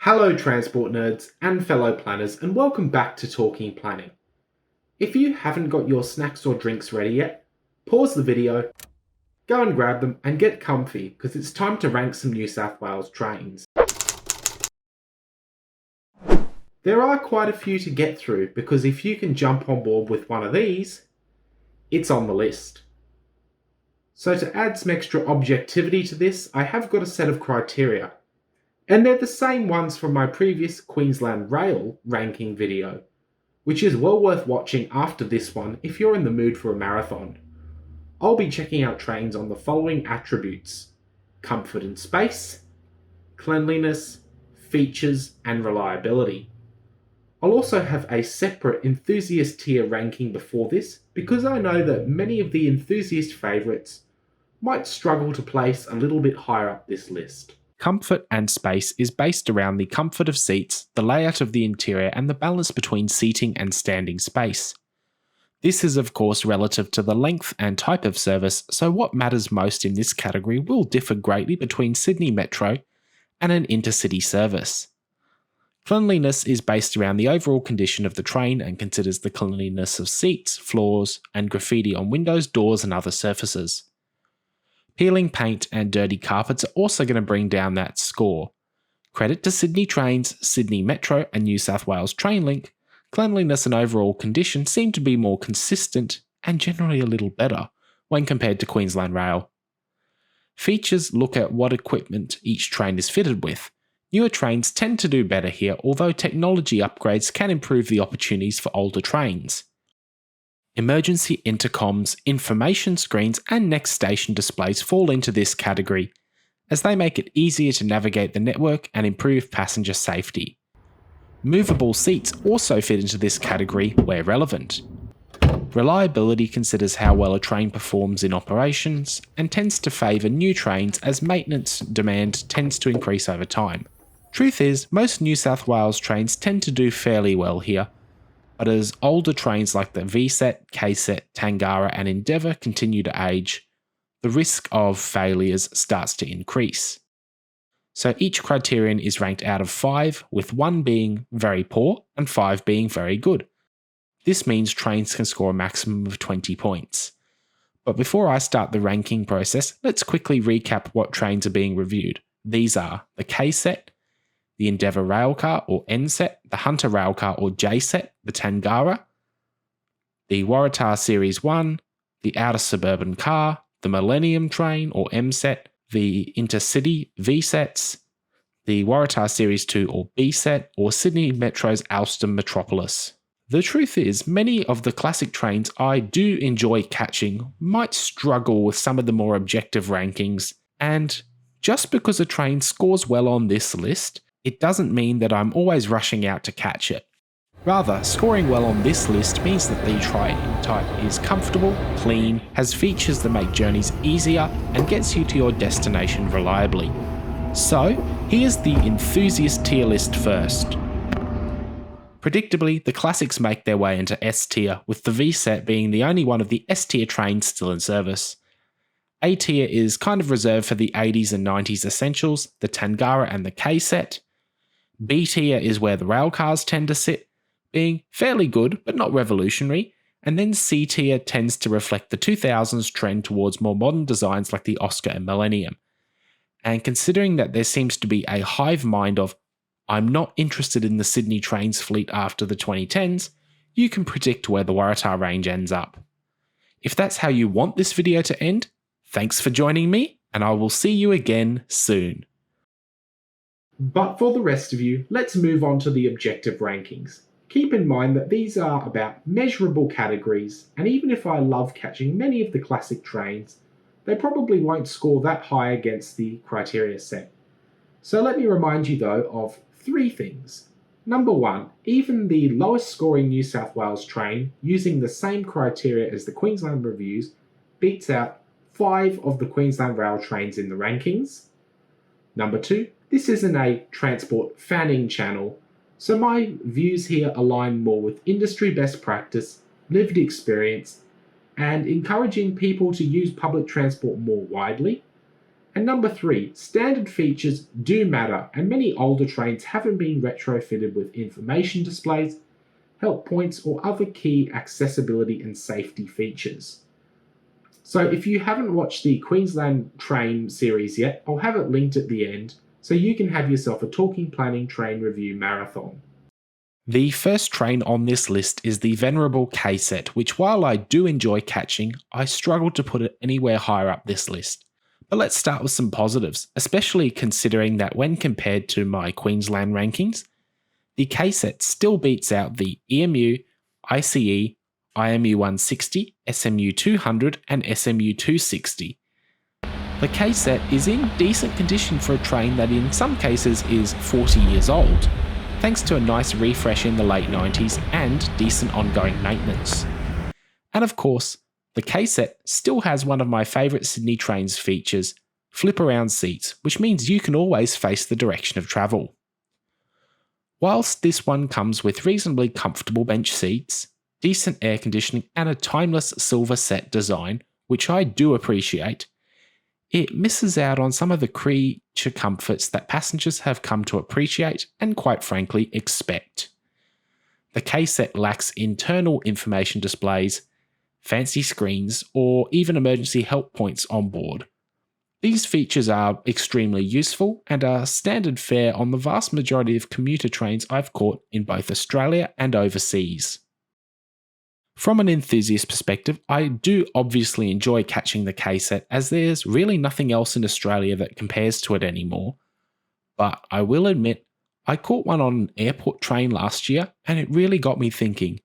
Hello transport nerds and fellow planners, and welcome back to Talking Planning. If you haven't got your snacks or drinks ready yet, pause the video, go and grab them and get comfy because it's time to rank some New South Wales trains. There are quite a few to get through because if you can jump on board with one of these, it's on the list. So to add some extra objectivity to this, I have got a set of criteria. And they're the same ones from my previous Queensland Rail ranking video, which is well worth watching after this one if you're in the mood for a marathon. I'll be checking out trains on the following attributes: comfort and space, cleanliness, features, and reliability. I'll also have a separate enthusiast tier ranking before this because I know that many of the enthusiast favourites might struggle to place a little bit higher up this list. Comfort and space is based around the comfort of seats, the layout of the interior, and the balance between seating and standing space. This is of course relative to the length and type of service, so what matters most in this category will differ greatly between Sydney Metro and an intercity service. Cleanliness is based around the overall condition of the train and considers the cleanliness of seats, floors, and graffiti on windows, doors, and other surfaces. Peeling paint and dirty carpets are also going to bring down that score. Credit to Sydney Trains, Sydney Metro, and New South Wales Trainlink, cleanliness and overall condition seem to be more consistent and generally a little better when compared to Queensland Rail. Features look at what equipment each train is fitted with. Newer trains tend to do better here, although technology upgrades can improve the opportunities for older trains. Emergency intercoms, information screens, and next station displays fall into this category, as they make it easier to navigate the network and improve passenger safety. Movable seats also fit into this category where relevant. Reliability considers how well a train performs in operations and tends to favour new trains as maintenance demand tends to increase over time. Truth is, most New South Wales trains tend to do fairly well here, but as older trains like the VSET, KSET, Tangara, and Endeavour continue to age, the risk of failures starts to increase. So each criterion is ranked out of 5, with 1 being very poor and 5 being very good. This means trains can score a maximum of 20 points. But before I start the ranking process, let's quickly recap what trains are being reviewed. These are the KSET, the Endeavour Railcar or NSET, the Hunter Railcar or JSET, the Tangara, the Waratah Series 1, the Outer Suburban Car, the Millennium Train or MSET, the Intercity VSETs, the Waratah Series 2 or BSET, or Sydney Metro's Alston Metropolis. The truth is, many of the classic trains I do enjoy catching might struggle with some of the more objective rankings, and just because a train scores well on this list, it doesn't mean that I'm always rushing out to catch it. Rather, scoring well on this list means that the train type is comfortable, clean, has features that make journeys easier, and gets you to your destination reliably. So, here's the enthusiast tier list first. Predictably, the classics make their way into S tier, with the VSET being the only one of the S tier trains still in service. A tier is kind of reserved for the 80s and 90s essentials, the Tangara and the KSET. B tier is where the railcars tend to sit, being fairly good but not revolutionary, and then C tier tends to reflect the 2000s trend towards more modern designs like the Oscar and Millennium. And considering that there seems to be a hive mind of "I'm not interested in the Sydney Trains fleet after the 2010s, you can predict where the Waratah range ends up. If that's how you want this video to end, thanks for joining me, and I will see you again soon. But for the rest of you, let's move on to the objective rankings. Keep in mind that these are about measurable categories, and even if I love catching many of the classic trains, they probably won't score that high against the criteria set. So let me remind you though of 3 things. Number 1, even the lowest scoring New South Wales train using the same criteria as the Queensland reviews beats out 5 of the Queensland Rail trains in the rankings. Number 2, this isn't a transport fanning channel, so my views here align more with industry best practice, lived experience, and encouraging people to use public transport more widely. And number 3, standard features do matter, and many older trains haven't been retrofitted with information displays, help points, or other key accessibility and safety features. So if you haven't watched the Queensland Train series yet, I'll have it linked at the end so you can have yourself a Talking Planning train review marathon. The first train on this list is the venerable KSET, which while I do enjoy catching, I struggle to put it anywhere higher up this list. But let's start with some positives, especially considering that when compared to my Queensland rankings, the KSET still beats out the EMU, ICE, IMU 160, SMU 200 and SMU 260. The KSET is in decent condition for a train that in some cases is 40 years old, thanks to a nice refresh in the late 90s and decent ongoing maintenance. And of course, the KSET still has one of my favourite Sydney trains features, flip around seats, which means you can always face the direction of travel. Whilst this one comes with reasonably comfortable bench seats, decent air conditioning and a timeless silver set design, which I do appreciate, it misses out on some of the creature comforts that passengers have come to appreciate and quite frankly expect. The KSET lacks internal information displays, fancy screens, or even emergency help points on board. These features are extremely useful and are standard fare on the vast majority of commuter trains I've caught in both Australia and overseas. From an enthusiast perspective, I do obviously enjoy catching the KSET as there's really nothing else in Australia that compares to it anymore. But I will admit, I caught one on an airport train last year and it really got me thinking,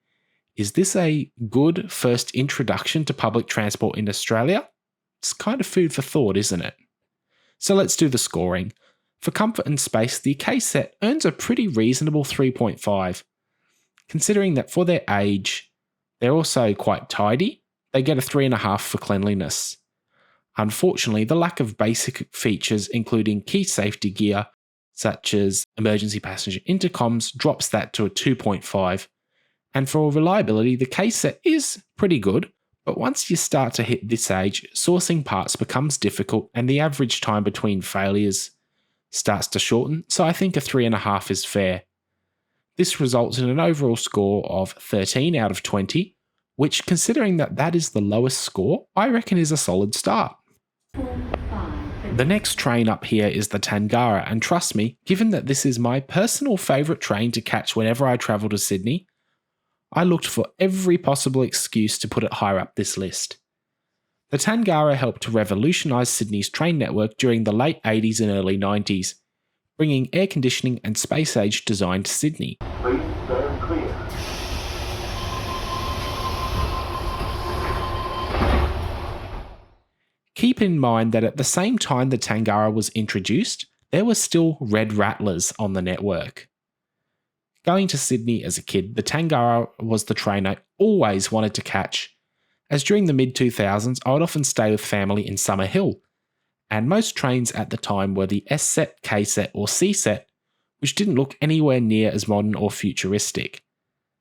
is this a good first introduction to public transport in Australia? It's kind of food for thought, isn't it? So let's do the scoring. For comfort and space, the KSET earns a pretty reasonable 3.5. Considering that for their age, they're also quite tidy, they get a 3.5 for cleanliness. Unfortunately, the lack of basic features including key safety gear, such as emergency passenger intercoms, drops that to a 2.5. And for reliability, the KSET is pretty good, but once you start to hit this age, sourcing parts becomes difficult and the average time between failures starts to shorten, so I think a 3.5 is fair. This results in an overall score of 13 out of 20, which, considering that that is the lowest score, I reckon is a solid start. The next train up here is the Tangara, and trust me, given that this is my personal favourite train to catch whenever I travel to Sydney, I looked for every possible excuse to put it higher up this list. The Tangara helped to revolutionise Sydney's train network during the late 80s and early 90s, bringing air conditioning and space-age design to Sydney. Please stand clear. Keep in mind that at the same time the Tangara was introduced, there were still red rattlers on the network. Going to Sydney as a kid, the Tangara was the train I always wanted to catch, as during the mid-2000s I would often stay with family in Summer Hill, and most trains at the time were the S-Set, K-Set or C-Set, which didn't look anywhere near as modern or futuristic.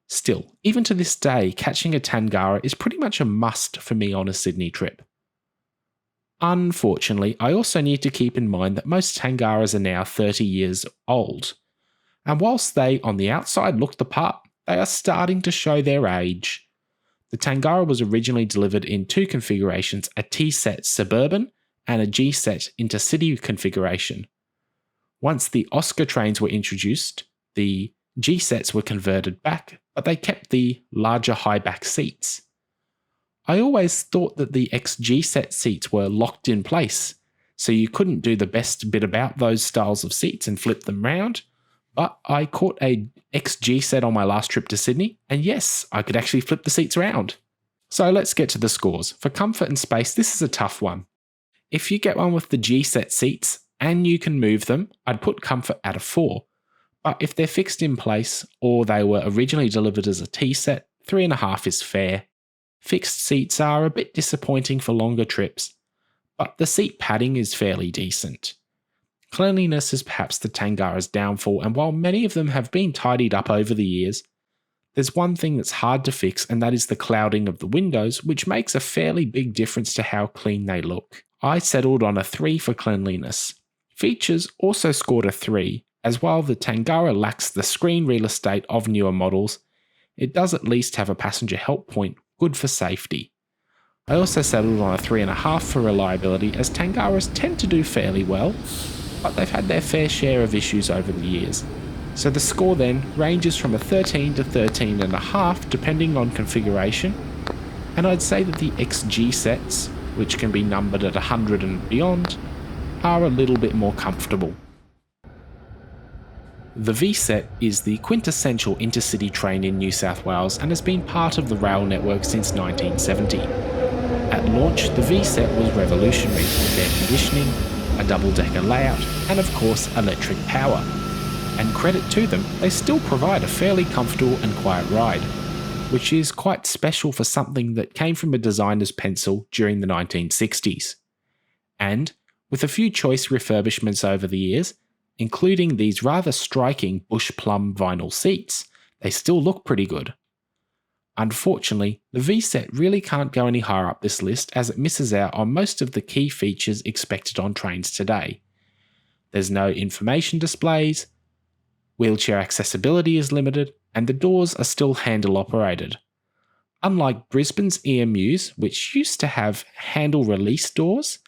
Still, even to this day, catching a Tangara is pretty much a must for me on a Sydney trip. Unfortunately, I also need to keep in mind that most Tangaras are now 30 years old, and whilst they on the outside look the part, they are starting to show their age. The Tangara was originally delivered in two configurations, a T-Set Suburban and a G-Set Intercity configuration. Once the Oscar trains were introduced, the G-Sets were converted back, but they kept the larger high-back seats. I always thought that the XG-Set seats were locked in place, so you couldn't do the best bit about those styles of seats and flip them round, but I caught a XG-Set on my last trip to Sydney, and yes, I could actually flip the seats around. So let's get to the scores. For comfort and space, this is a tough one. If you get one with the G-Set seats and you can move them, I'd put comfort at a 4. But if they're fixed in place or they were originally delivered as a T-Set, 3.5 is fair. Fixed seats are a bit disappointing for longer trips, but the seat padding is fairly decent. Cleanliness is perhaps the Tangara's downfall, and while many of them have been tidied up over the years, there's one thing that's hard to fix, and that is the clouding of the windows, which makes a fairly big difference to how clean they look. I settled on a 3 for cleanliness. Features also scored a 3, as while the Tangara lacks the screen real estate of newer models, it does at least have a passenger help point, good for safety. I also settled on a 3.5 for reliability, as Tangaras tend to do fairly well, but they've had their fair share of issues over the years. So the score then ranges from a 13 to 13.5 depending on configuration, and I'd say that the XG sets, which can be numbered at 100 and beyond, are a little bit more comfortable. The VSET is the quintessential intercity train in New South Wales and has been part of the rail network since 1970. At launch, the VSET was revolutionary with air conditioning, a double-decker layout, and of course electric power. And credit to them, they still provide a fairly comfortable and quiet ride, which is quite special for something that came from a designer's pencil during the 1960s. And, with a few choice refurbishments over the years, including these rather striking bush plum vinyl seats, they still look pretty good. Unfortunately, the VSET really can't go any higher up this list as it misses out on most of the key features expected on trains today. There's no information displays, wheelchair accessibility is limited, and the doors are still handle operated. Unlike Brisbane's EMUs, which used to have handle release doors,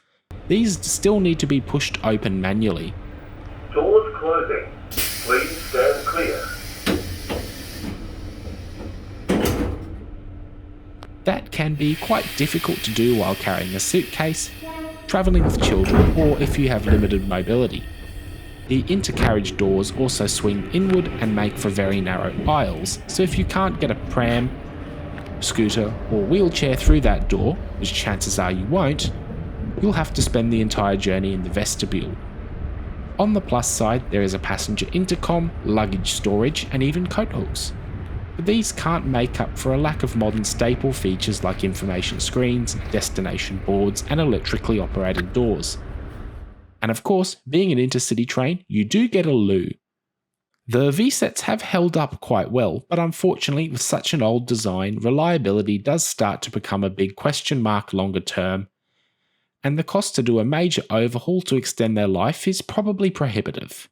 these still need to be pushed open manually. Doors closing. Please stand clear. That can be quite difficult to do while carrying a suitcase, travelling with children, or if you have limited mobility. The intercarriage doors also swing inward and make for very narrow aisles, so if you can't get a pram, scooter, or wheelchair through that door, which chances are you won't, you'll have to spend the entire journey in the vestibule. On the plus side, there is a passenger intercom, luggage storage, and even coat hooks. But these can't make up for a lack of modern staple features like information screens, destination boards, and electrically operated doors. And of course, being an intercity train, you do get a loo. The VSETs have held up quite well, but unfortunately with such an old design, reliability does start to become a big question mark longer term, and the cost to do a major overhaul to extend their life is probably prohibitive.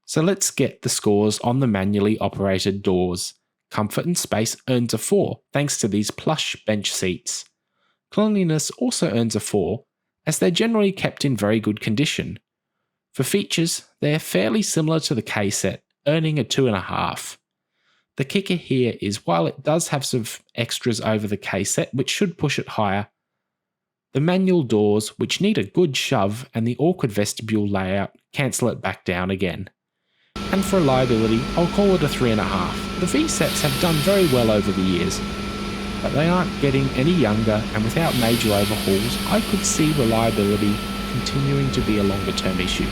So let's get the scores on the manually operated doors. Comfort and space earns a 4 thanks to these plush bench seats. Cleanliness also earns a 4, as they're generally kept in very good condition. For features, they're fairly similar to the KSET, earning a 2.5. The kicker here is while it does have some extras over the KSET which should push it higher, the manual doors, which need a good shove, and the awkward vestibule layout cancel it back down again. And for reliability, I'll call it a 3.5. The VSETs have done very well over the years, but they aren't getting any younger, and without major overhauls, I could see reliability continuing to be a longer term issue.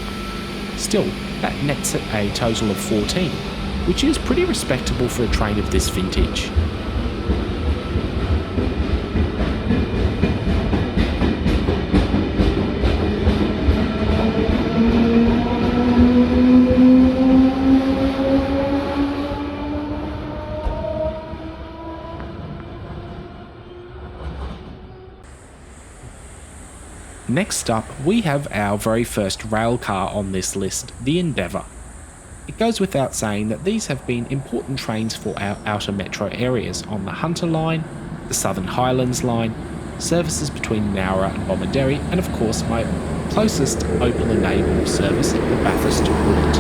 Still, that nets at a total of 14, which is pretty respectable for a train of this vintage. Next up, we have our very first rail car on this list, the Endeavour. It goes without saying that these have been important trains for our outer metro areas on the Hunter Line, the Southern Highlands Line, services between Nowra and Bomaderry, and of course my closest Opal-enabled service, the Bathurst Bullet.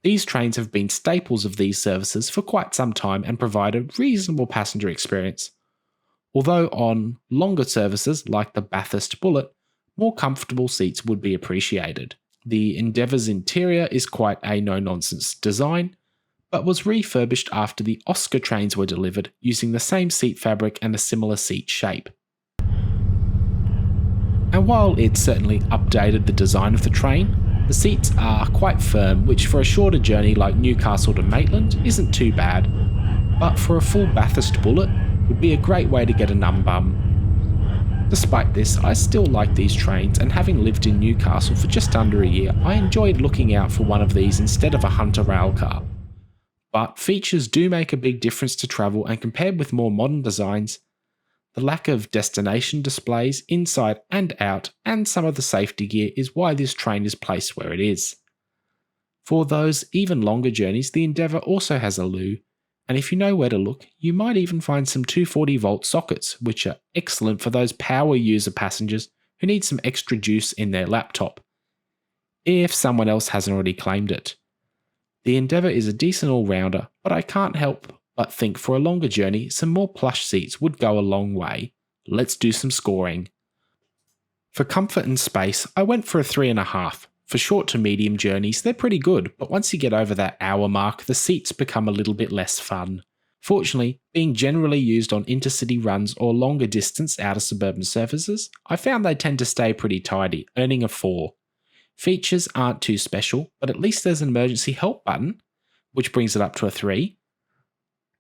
These trains have been staples of these services for quite some time and provide a reasonable passenger experience. Although on longer services like the Bathurst Bullet, more comfortable seats would be appreciated. The Endeavour's interior is quite a no-nonsense design, but was refurbished after the Oscar trains were delivered using the same seat fabric and a similar seat shape. And while it certainly updated the design of the train, the seats are quite firm, which for a shorter journey like Newcastle to Maitland isn't too bad, but for a full Bathurst Bullet would be a great way to get a numb bum. Despite this, I still like these trains, and having lived in Newcastle for just under a year, I enjoyed looking out for one of these instead of a Hunter railcar. But features do make a big difference to travel, and compared with more modern designs, The lack of destination displays inside and out and some of the safety gear is why this train is placed where it is. For those even longer journeys, the Endeavour also has a loo, and if you know where to look, you might even find some 240-volt sockets, which are excellent for those power user passengers who need some extra juice in their laptop, if someone else hasn't already claimed it. The Endeavour is a decent all-rounder, but I can't help but think for a longer journey, some more plush seats would go a long way. Let's do some scoring. For comfort and space, I went for a 3.5. For short to medium journeys, they're pretty good, but once you get over that hour mark, the seats become a little bit less fun. Fortunately, being generally used on intercity runs or longer distance outer suburban services, I found they tend to stay pretty tidy, earning a 4. Features aren't too special, but at least there's an emergency help button, which brings it up to a 3.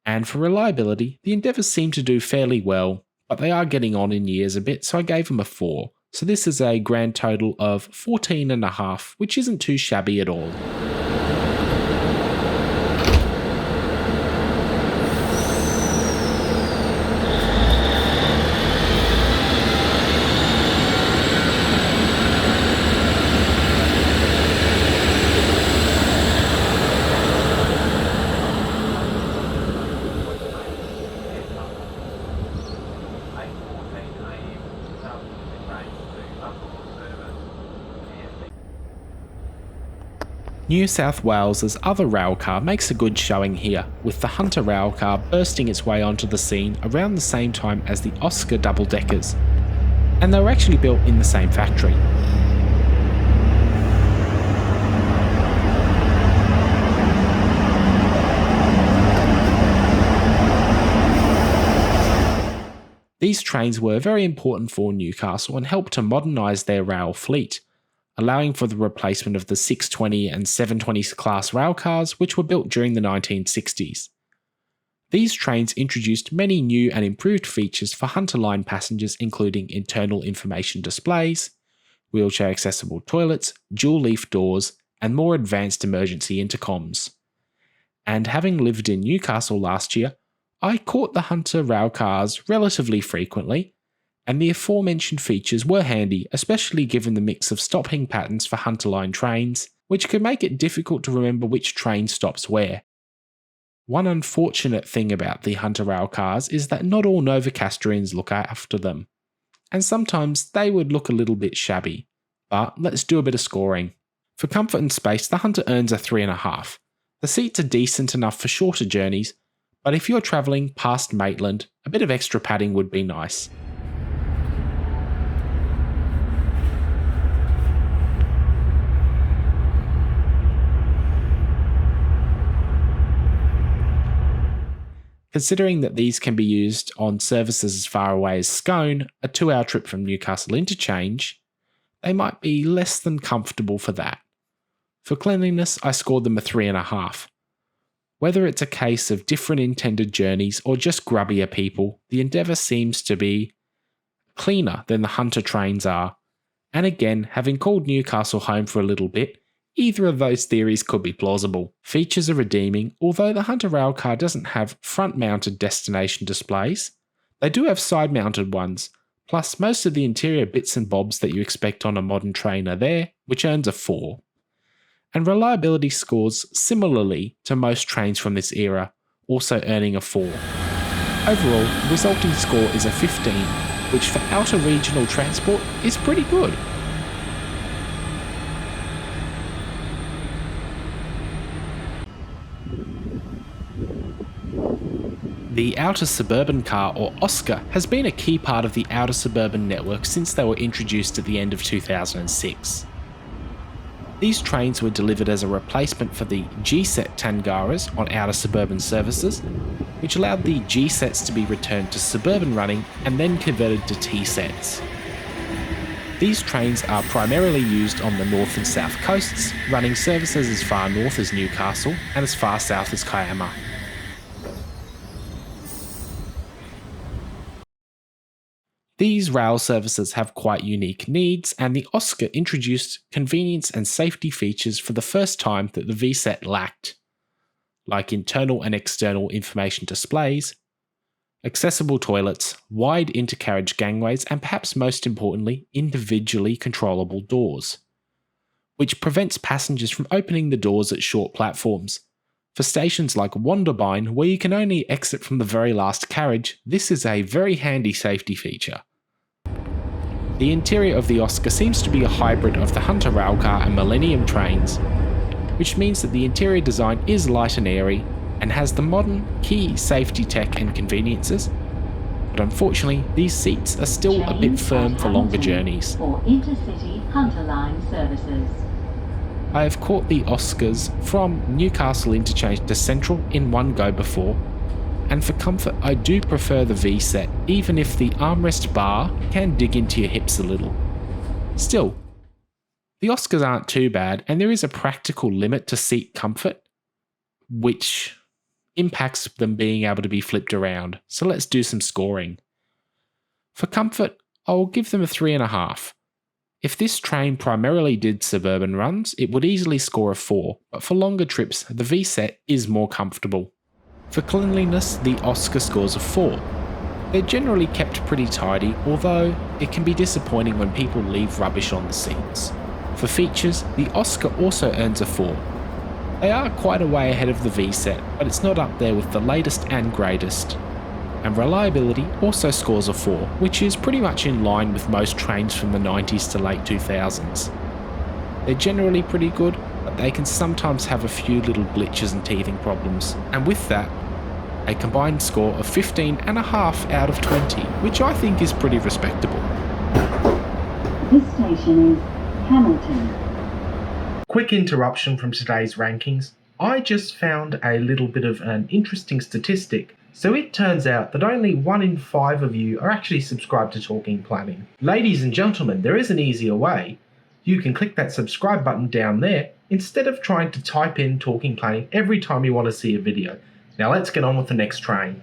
And for reliability, the Endeavours seem to do fairly well, but they are getting on in years a bit, so I gave them a 4. So this is a grand total of 14.5, which isn't too shabby at all. New South Wales's other railcar makes a good showing here, with the Hunter railcar bursting its way onto the scene around the same time as the Oscar double-deckers, and they were actually built in the same factory. These trains were very important for Newcastle and helped to modernise their rail fleet, allowing for the replacement of the 620 and 720 class railcars which were built during the 1960s. These trains introduced many new and improved features for Hunter Line passengers, including internal information displays, wheelchair accessible toilets, dual leaf doors, and more advanced emergency intercoms. And having lived in Newcastle last year, I caught the Hunter railcars relatively frequently, and the aforementioned features were handy, especially given the mix of stopping patterns for Hunter Line trains, which could make it difficult to remember which train stops where. One unfortunate thing about the Hunter railcars is that not all Novocastrians look after them, and sometimes they would look a little bit shabby. But let's do a bit of scoring. For comfort and space, the Hunter earns a 3.5. The seats are decent enough for shorter journeys, but if you're travelling past Maitland, a bit of extra padding would be nice. Considering that these can be used on services as far away as Scone, a 2-hour trip from Newcastle Interchange, they might be less than comfortable for that. For cleanliness, I scored them a 3.5. Whether it's a case of different intended journeys or just grubbier people, the Endeavour seems to be cleaner than the Hunter trains are. And again, having called Newcastle home for a little bit, either of those theories could be plausible. Features are redeeming, although the Hunter railcar doesn't have front-mounted destination displays. They do have side-mounted ones, plus most of the interior bits and bobs that you expect on a modern train are there, which earns a 4. And reliability scores similarly to most trains from this era, also earning a 4. Overall, the resulting score is a 15, which for outer regional transport is pretty good. The Outer Suburban Car, or Oscar, has been a key part of the Outer Suburban network since they were introduced at the end of 2006. These trains were delivered as a replacement for the KSET Tangaras on Outer Suburban services, which allowed the KSETs to be returned to suburban running and then converted to T-sets. These trains are primarily used on the north and south coasts, running services as far north as Newcastle and as far south as Kiama. These rail services have quite unique needs, and the Oscar introduced convenience and safety features for the first time that the VSET lacked, like internal and external information displays, accessible toilets, wide intercarriage gangways, and perhaps most importantly, individually controllable doors, which prevents passengers from opening the doors at short platforms. For stations like Wonderbine, where you can only exit from the very last carriage, this is a very handy safety feature. The interior of the Oscar seems to be a hybrid of the Hunter Railcar and Millennium trains, which means that the interior design is light and airy and has the modern key safety tech and conveniences, but unfortunately these seats are still a bit firm for longer journeys. For intercity Hunter Line services. I have caught the Oscars from Newcastle Interchange to Central in one go before, and for comfort I do prefer the VSET, even if the armrest bar can dig into your hips a little. Still, the Oscars aren't too bad, and there is a practical limit to seat comfort, which impacts them being able to be flipped around, so let's do some scoring. For comfort, I'll give them a 3.5. If this train primarily did suburban runs, it would easily score a 4, but for longer trips, the VSET is more comfortable. For cleanliness, the Oscar scores a 4. They're generally kept pretty tidy, although it can be disappointing when people leave rubbish on the seats. For features, the Oscar also earns a 4. They are quite a way ahead of the VSET, but it's not up there with the latest and greatest. And reliability also scores a 4, which is pretty much in line with most trains from the 90s to late 2000s. They're generally pretty good, but they can sometimes have a few little glitches and teething problems. And with that, a combined score of 15.5 out of 20, which I think is pretty respectable. This station is Hamilton. Quick interruption from today's rankings. I just found a little bit of an interesting statistic. So it turns out that only 1 in 5 of you are actually subscribed to Talking Planning. Ladies and gentlemen, there is an easier way. You can click that subscribe button down there instead of trying to type in Talking Planning every time you want to see a video. Now let's get on with the next train.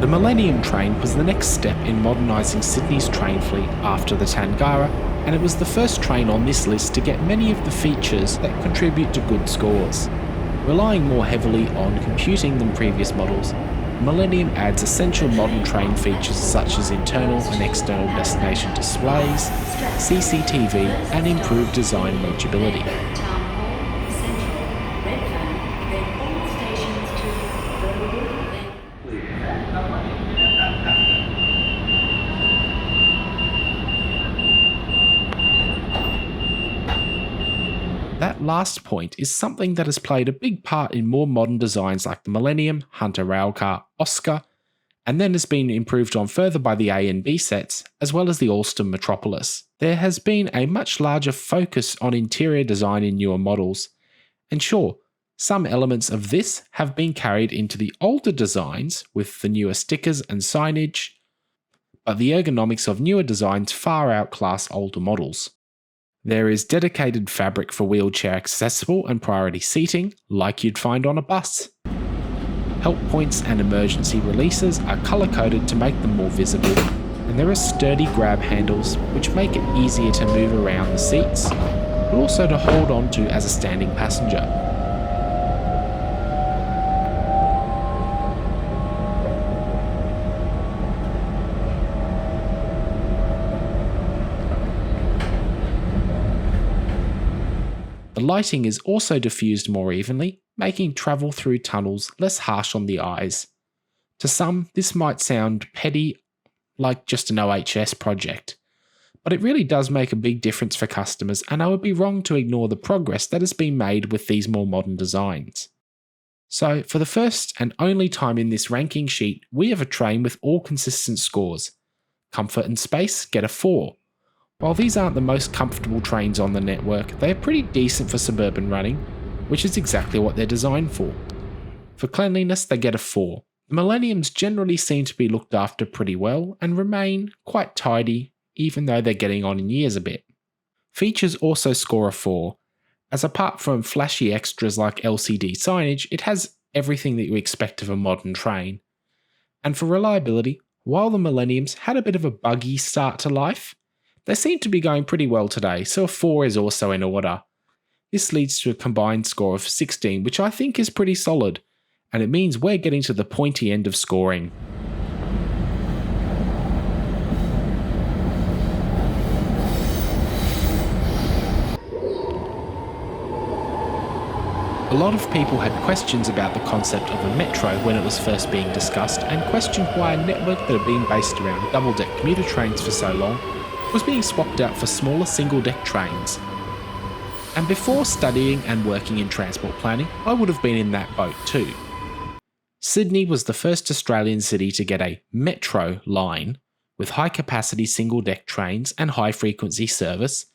The Millennium train was the next step in modernising Sydney's train fleet after the Tangara, and it was the first train on this list to get many of the features that contribute to good scores. Relying more heavily on computing than previous models, Millennium adds essential modern train features such as internal and external destination displays, CCTV, and improved design legibility. That last point is something that has played a big part in more modern designs like the Millennium, Hunter Railcar, Oscar, and then has been improved on further by the A and B sets, as well as the Alstom Metropolis. There has been a much larger focus on interior design in newer models, and sure, some elements of this have been carried into the older designs with the newer stickers and signage, but the ergonomics of newer designs far outclass older models. There is dedicated fabric for wheelchair accessible and priority seating, like you'd find on a bus. Help points and emergency releases are colour-coded to make them more visible, and there are sturdy grab handles which make it easier to move around the seats, but also to hold on to as a standing passenger. The lighting is also diffused more evenly, making travel through tunnels less harsh on the eyes. To some, this might sound petty, like just an OHS project, but it really does make a big difference for customers, and I would be wrong to ignore the progress that has been made with these more modern designs. So, for the first and only time in this ranking sheet, we have a train with all consistent scores. Comfort and space get a 4. While these aren't the most comfortable trains on the network, they are pretty decent for suburban running, which is exactly what they're designed for. For cleanliness, they get a 4. The Millenniums generally seem to be looked after pretty well and remain quite tidy, even though they're getting on in years a bit. Features also score a 4, as apart from flashy extras like LCD signage, it has everything that you expect of a modern train. And for reliability, while the Millenniums had a bit of a buggy start to life, they seem to be going pretty well today, so a 4 is also in order. This leads to a combined score of 16, which I think is pretty solid, and it means we're getting to the pointy end of scoring. A lot of people had questions about the concept of a metro when it was first being discussed, and questioned why a network that had been based around double-deck commuter trains for so long was being swapped out for smaller single-deck trains. And before studying and working in transport planning, I would have been in that boat too. Sydney was the first Australian city to get a metro line with high-capacity single-deck trains and high-frequency service,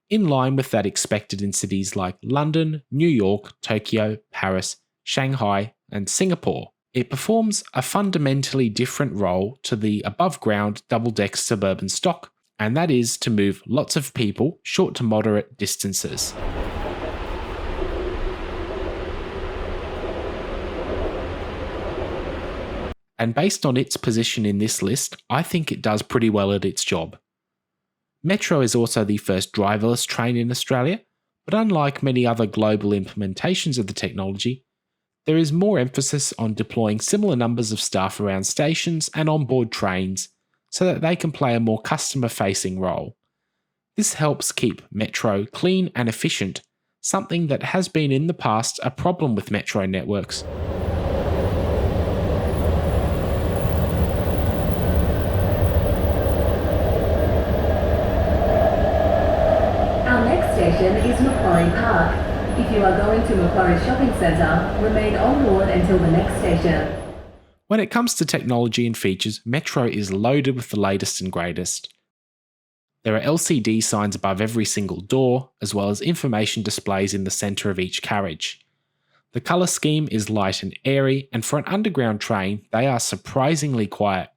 in line with that expected in cities like London, New York, Tokyo, Paris, Shanghai, and Singapore. It performs a fundamentally different role to the above-ground double-deck suburban stock, and that is to move lots of people short to moderate distances. And based on its position in this list, I think it does pretty well at its job. Metro is also the first driverless train in Australia, but unlike many other global implementations of the technology, there is more emphasis on deploying similar numbers of staff around stations and onboard trains so that they can play a more customer-facing role. This helps keep Metro clean and efficient, something that has been in the past a problem with Metro networks. Station is Macquarie Park. If you are going to Macquarie Shopping Centre, remain on board until the next station. When it comes to technology and features, Metro is loaded with the latest and greatest. There are LCD signs above every single door, as well as information displays in the centre of each carriage. The colour scheme is light and airy, and for an underground train, they are surprisingly quiet.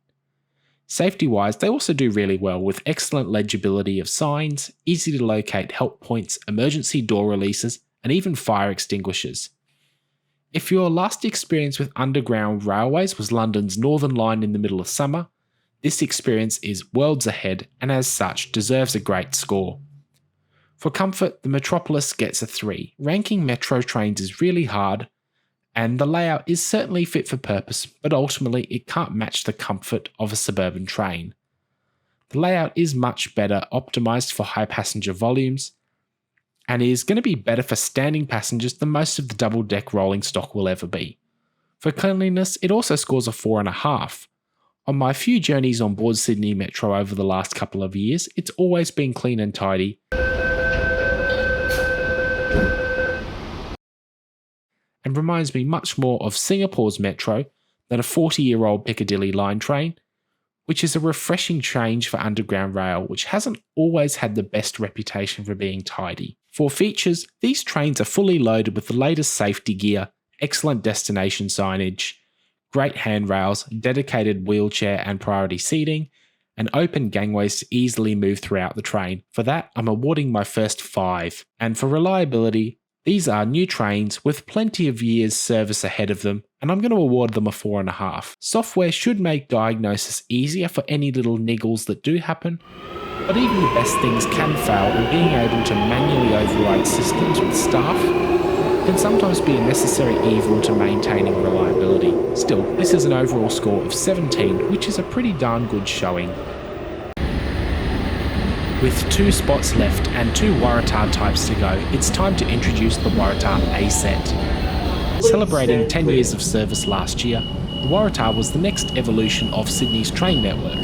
Safety-wise, they also do really well with excellent legibility of signs, easy to locate help points, emergency door releases, and even fire extinguishers. If your last experience with underground railways was London's Northern Line in the middle of summer, this experience is worlds ahead and as such deserves a great score. For comfort, the Metropolis gets a 3. Ranking Metro trains is really hard, and the layout is certainly fit for purpose, but ultimately it can't match the comfort of a suburban train. The layout is much better optimised for high passenger volumes, and is going to be better for standing passengers than most of the double-deck rolling stock will ever be. For cleanliness, it also scores a 4.5. On my few journeys on board Sydney Metro over the last couple of years, it's always been clean and tidy, and reminds me much more of Singapore's Metro than a 40-year-old Piccadilly line train, which is a refreshing change for underground rail, which hasn't always had the best reputation for being tidy. For features, these trains are fully loaded with the latest safety gear, excellent destination signage, great handrails, dedicated wheelchair and priority seating, and open gangways to easily move throughout the train. For that, I'm awarding my first 5. And for reliability, these are new trains with plenty of years service ahead of them, and I'm going to award them a 4.5. Software should make diagnosis easier for any little niggles that do happen, but even the best things can fail, and being able to manually override systems with staff can sometimes be a necessary evil to maintaining reliability. Still, this is an overall score of 17, which is a pretty darn good showing. With 2 spots left and 2 Waratah types to go, it's time to introduce the Waratah KSET. Celebrating 10 years of service last year, the Waratah was the next evolution of Sydney's train network.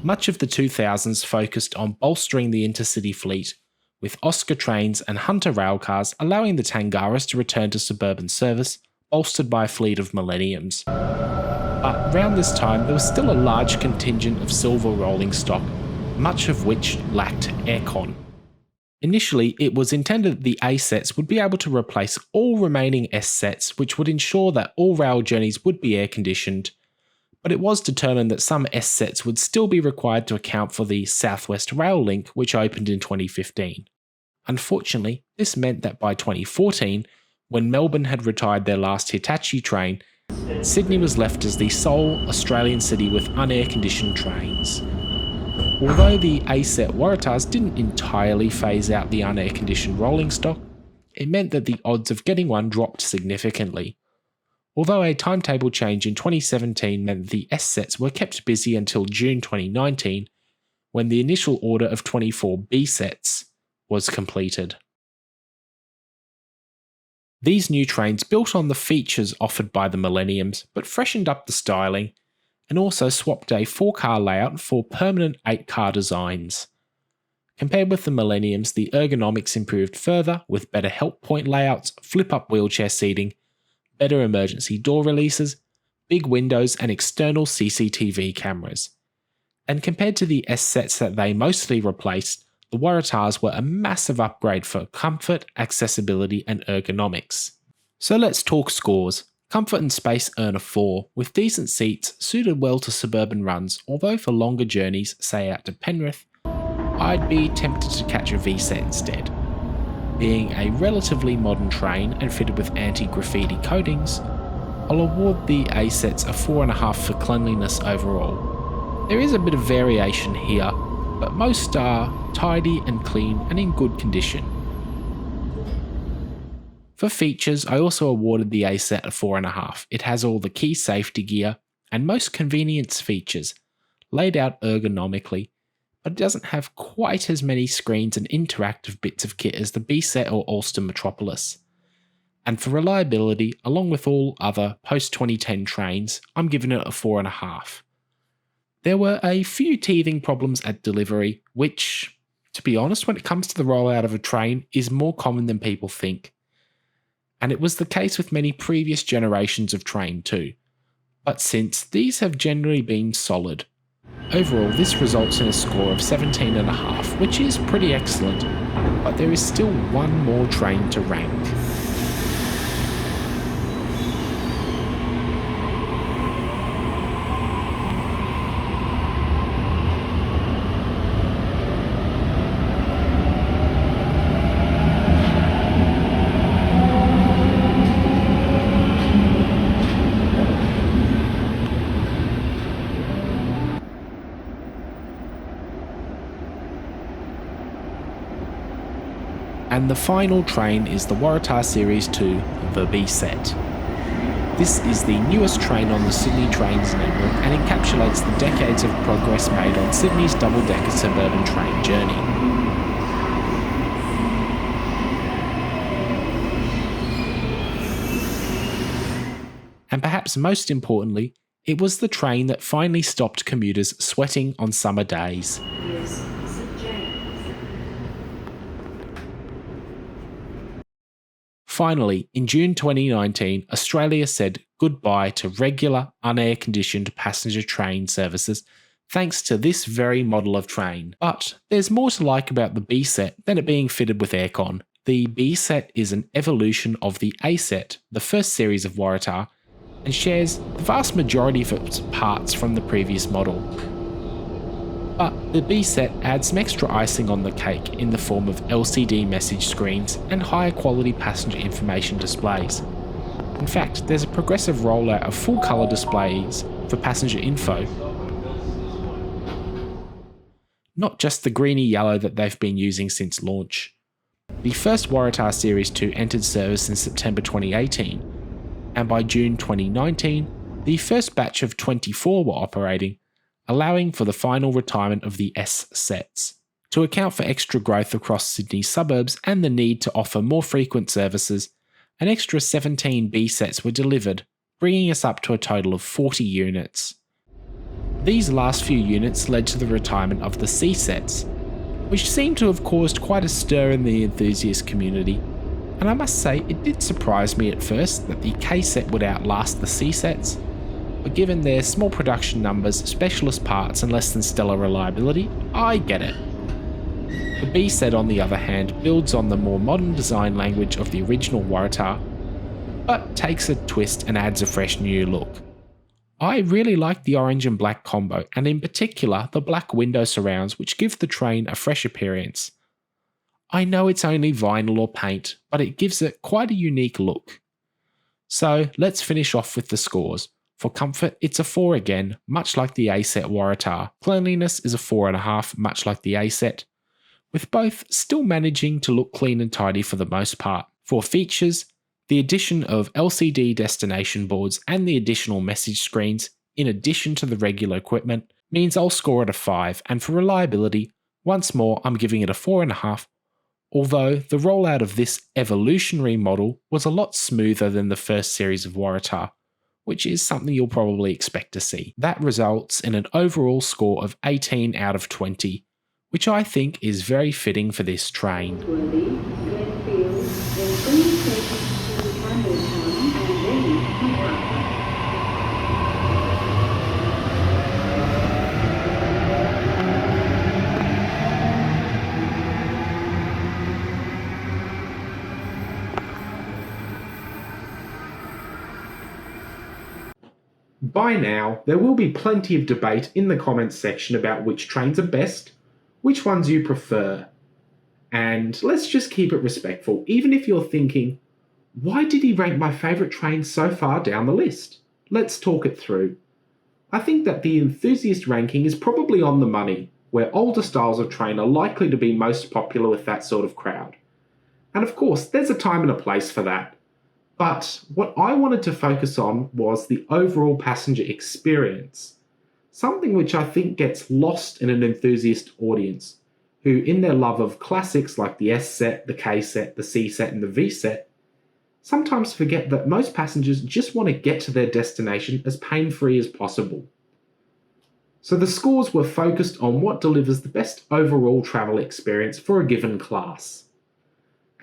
Much of the 2000s focused on bolstering the intercity fleet, with Oscar trains and Hunter railcars allowing the Tangaras to return to suburban service, bolstered by a fleet of Millenniums. But around this time, there was still a large contingent of silver rolling stock, much of which lacked aircon. Initially, it was intended that the A sets would be able to replace all remaining S sets, which would ensure that all rail journeys would be air-conditioned, but it was determined that some S sets would still be required to account for the South West Rail Link, which opened in 2015. Unfortunately, this meant that by 2014, when Melbourne had retired their last Hitachi train, Sydney was left as the sole Australian city with unair-conditioned trains. Although the A-set Waratahs didn't entirely phase out the unair-conditioned rolling stock, it meant that the odds of getting one dropped significantly. although a timetable change in 2017 meant the S sets were kept busy until June 2019, when the initial order of 24 B sets was completed. These new trains built on the features offered by the Millenniums, but freshened up the styling, and also swapped a 4-car layout for permanent 8-car designs. Compared with the Millenniums, the ergonomics improved further with better help point layouts, flip-up wheelchair seating, better emergency door releases, big windows and external CCTV cameras. And compared to the S sets that they mostly replaced, the Waratahs were a massive upgrade for comfort, accessibility and ergonomics. So let's talk scores. Comfort and space earn a 4, with decent seats suited well to suburban runs, although for longer journeys, say out to Penrith, I'd be tempted to catch a VSET instead. Being a relatively modern train and fitted with anti-graffiti coatings, I'll award the A sets a 4.5 for cleanliness overall. There is a bit of variation here, but most are tidy and clean and in good condition. For features, I also awarded the A set a 4.5. It has all the key safety gear and most convenience features, laid out ergonomically, but it doesn't have quite as many screens and interactive bits of kit as the B set or Ulster Metropolis. And for reliability, along with all other post-2010 trains, I'm giving it a 4.5. There were a few teething problems at delivery, which, to be honest, when it comes to the rollout of a train, is more common than people think. And it was the case with many previous generations of train too. But since, these have generally been solid. Overall, this results in a score of 17.5, which is pretty excellent, but there is still one more train to rank. And the final train is the Waratah Series 2, the VSET. This is the newest train on the Sydney Trains network and encapsulates the decades of progress made on Sydney's double-decker suburban train journey. And perhaps most importantly, it was the train that finally stopped commuters sweating on summer days. Finally, in June 2019, Australia said goodbye to regular, unair-conditioned passenger train services thanks to this very model of train. But there's more to like about the B set than it being fitted with aircon. The B set is an evolution of the A set, the first series of Waratah, and shares the vast majority of its parts from the previous model. But the B set adds some extra icing on the cake in the form of LCD message screens and higher quality passenger information displays. In fact, there's a progressive rollout of full colour displays for passenger info. Not just the greeny yellow that they've been using since launch. The first Waratah Series 2 entered service in September 2018, and by June 2019, the first batch of 24 were operating, allowing for the final retirement of the S sets. To account for extra growth across Sydney's suburbs and the need to offer more frequent services, an extra 17 B sets were delivered, bringing us up to a total of 40 units. These last few units led to the retirement of the C sets, which seemed to have caused quite a stir in the enthusiast community, and I must say it did surprise me at first that the K set would outlast the C sets, but given their small production numbers, specialist parts and less than stellar reliability, I get it. The B set on the other hand builds on the more modern design language of the original Waratah, but takes a twist and adds a fresh new look. I really like the orange and black combo, and in particular the black window surrounds, which give the train a fresh appearance. I know it's only vinyl or paint, but it gives it quite a unique look. So let's finish off with the scores. For comfort, it's a 4 again, much like the A set Waratah. Cleanliness is a 4.5, much like the A set, with both still managing to look clean and tidy for the most part. For features, The addition of LCD destination boards and the additional message screens, in addition to the regular equipment, means I'll score it a 5, and for reliability, once more I'm giving it a 4.5, although the rollout of this evolutionary model was a lot smoother than the first series of Waratah, which is something you'll probably expect to see. That results in an overall score of 18 out of 20, which I think is very fitting for this train. By now, there will be plenty of debate in the comments section about which trains are best, which ones you prefer. And let's just keep it respectful, even if you're thinking, why did he rank my favourite train so far down the list? Let's talk it through. I think that the enthusiast ranking is probably on the money, where older styles of train are likely to be most popular with that sort of crowd. And of course, there's a time and a place for that. But what I wanted to focus on was the overall passenger experience, something which I think gets lost in an enthusiast audience, who in their love of classics like the SET, the KSET, the CSET and the VSET, sometimes forget that most passengers just want to get to their destination as pain-free as possible. So the scores were focused on what delivers the best overall travel experience for a given class.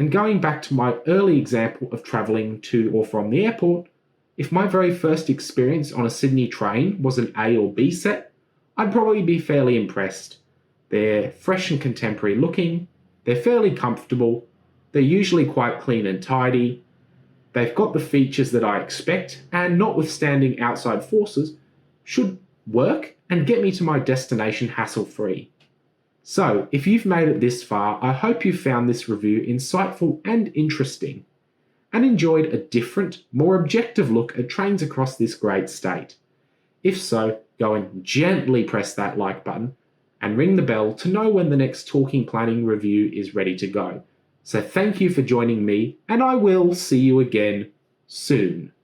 And going back to my early example of travelling to or from the airport, if my very first experience on a Sydney train was an A or B set, I'd probably be fairly impressed. They're fresh and contemporary looking, they're fairly comfortable, they're usually quite clean and tidy, they've got the features that I expect, and notwithstanding outside forces, should work and get me to my destination hassle-free. So, if you've made it this far, I hope you found this review insightful and interesting, and enjoyed a different, more objective look at trains across this great state. If so, go and gently press that like button, and ring the bell to know when the next Talking Planning review is ready to go. So thank you for joining me, and I will see you again soon.